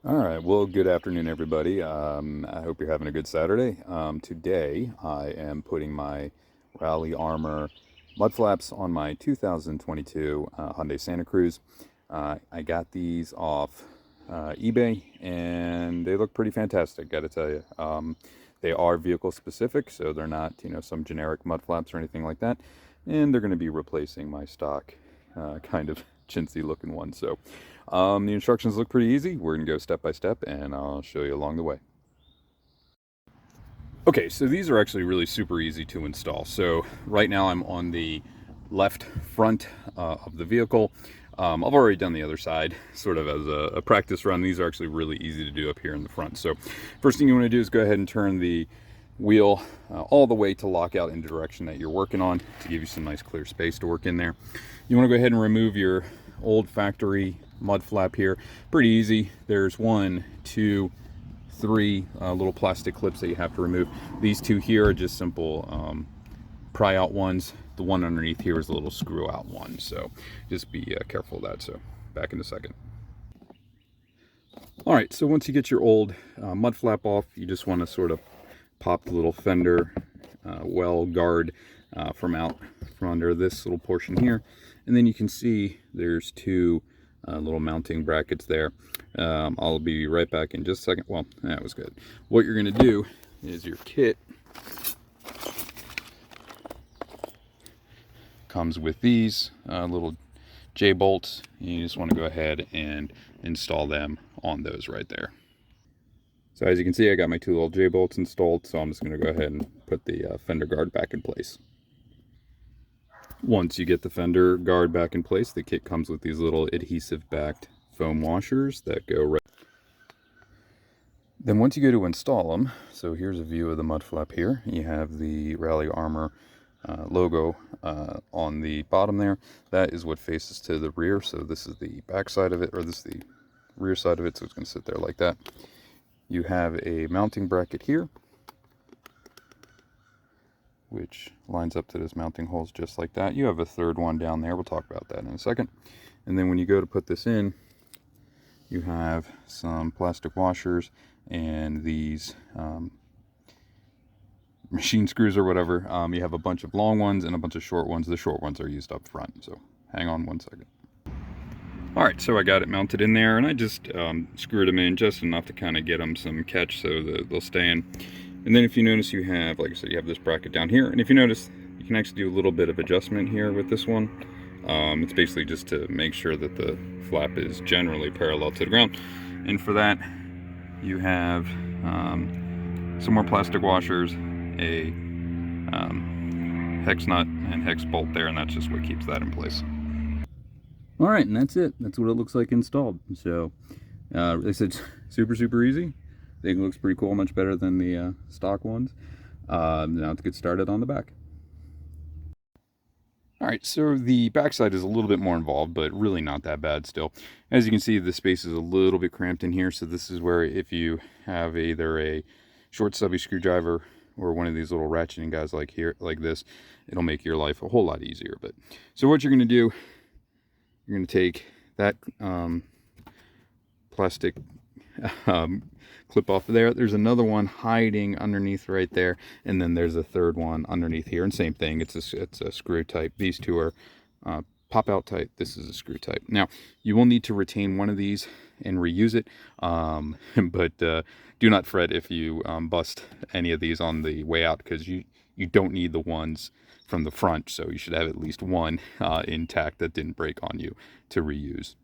All right. Well, good afternoon, everybody. I hope you're having a good Saturday. Today, I am putting my Rally Armor mud flaps on my 2022 Hyundai Santa Cruz. I got these off eBay, and they look pretty fantastic. Got to tell you, they are vehicle specific, so they're not, some generic mud flaps or anything like that. And they're going to be replacing my stock kind of chintzy looking one. So the instructions look pretty easy. We're going to go step by step, and I'll show you along the way. Okay, so these are actually really super easy to install. So right now I'm on the left front of the vehicle. I've already done the other side sort of as a practice run. These are actually really easy to do up here in the front. So first thing you want to do is go ahead and turn the wheel all the way to lock out in the direction that you're working on to give you some nice clear space to work in there. You want to go ahead and remove your old factory mud flap here. Pretty easy. There's one, two, three little plastic clips that you have to remove. These two here are just simple pry out ones. The one underneath here is a little screw out one, so just be careful of that. So back in a second. All right, so once you get your old mud flap off, you just want to sort of pop the little fender well guard from under this little portion here, and then you can see there's two little mounting brackets there. I'll be right back in just a second. Well, that was good. What you're going to do is your kit comes with these little J-bolts. You just want to go ahead and install them on those right there. So as you can see, I got my two little J-bolts installed, so I'm just going to go ahead and put the fender guard back in place. Once you get the fender guard back in place, the kit comes with these little adhesive-backed foam washers that go right. Then once you go to install them, so here's a view of the mud flap here. You have the Rally Armor logo on the bottom there. That is what faces to the rear, so this is the back side of it, or this is the rear side of it, so it's going to sit there like that. You have a mounting bracket here, which lines up to those mounting holes just like that. You have a third one down there. We'll talk about that in a second. And then when you go to put this in, you have some plastic washers and these machine screws or whatever. You have a bunch of long ones and a bunch of short ones. The short ones are used up front, so hang on one second. All right, so I got it mounted in there, and I just screwed them in just enough to kind of get them some catch so that they'll stay in. And then if you notice, you have, like I said, you have this bracket down here, and if you notice, you can actually do a little bit of adjustment here with this one. It's basically just to make sure that the flap is generally parallel to the ground. And for that, you have some more plastic washers, a hex nut and hex bolt there, and that's just what keeps that in place. All right, and that's it. That's what it looks like installed. So, they said super easy. I think it looks pretty cool, much better than the stock ones. Now let's get started on the back. All right, so the backside is a little bit more involved, but really not that bad still. As you can see, the space is a little bit cramped in here, so this is where if you have either a short stubby screwdriver or one of these little ratcheting guys like this, it'll make your life a whole lot easier. But so what you're going to do, you're going to take that plastic clip off of there. There's another one hiding underneath right there, and then there's a third one underneath here, and same thing, it's a screw type. These two are pop out type. This is a screw type. Now you will need to retain one of these and reuse it, but do not fret if you bust any of these on the way out, because you don't need the ones from the front, so you should have at least one intact that didn't break on you to reuse.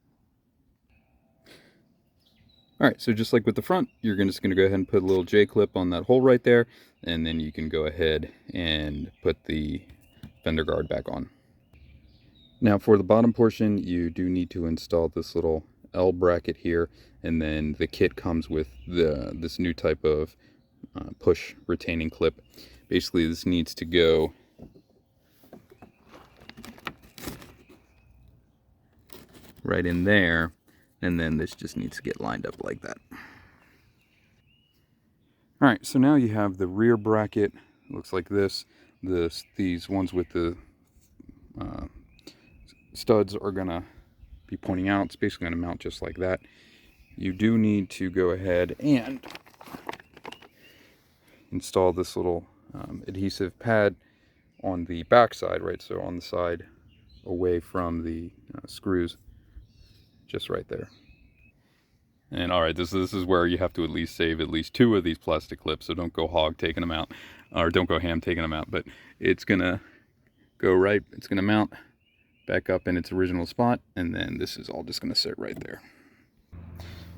All right, so just like with the front, you're just going to go ahead and put a little J-clip on that hole right there, and then you can go ahead and put the fender guard back on. Now for the bottom portion, you do need to install this little L bracket here, and then the kit comes with this new type of push retaining clip. Basically, this needs to go right in there, and then this just needs to get lined up like that. All right, so now you have the rear bracket. It looks like this. These ones with the studs are gonna be pointing out. It's basically gonna mount just like that. you do need to go ahead and install this little adhesive pad on the back side, right? So on the side away from the screws, just right there. And all right, this is where you have to at least save at least 2 of these plastic clips, so don't go hog taking them out, or don't go ham taking them out. But it's gonna go right, it's gonna mount back up in its original spot, and then this is all just gonna sit right there.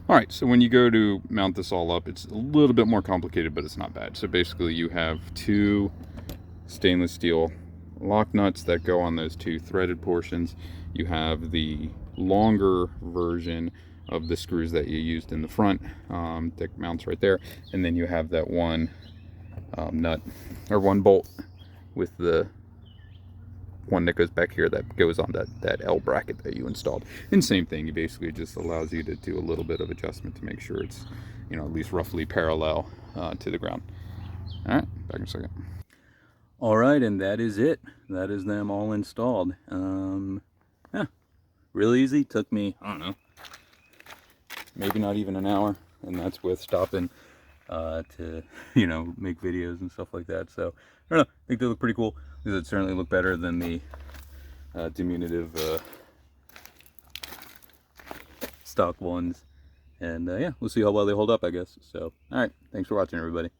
All right, so when you go to mount this all up, it's a little bit more complicated, but it's not bad. So basically you have 2 stainless steel lock nuts that go on those 2 threaded portions. You have the longer version of the screws that you used in the front that mounts right there, and then you have that one nut, or one bolt with the one that goes back here that goes on that L bracket that you installed. And same thing, it basically just allows you to do a little bit of adjustment to make sure it's, you know, at least roughly parallel to the ground. All right, back in a second. All right, and that is it. That is them all installed. Yeah, really easy. Took me, I don't know, maybe not even an hour, and that's with stopping to, you know, make videos and stuff like that. So I don't know, I think they look pretty cool. These would certainly look better than the diminutive stock ones. And yeah, we'll see how well they hold up, I guess. So all right, thanks for watching, everybody.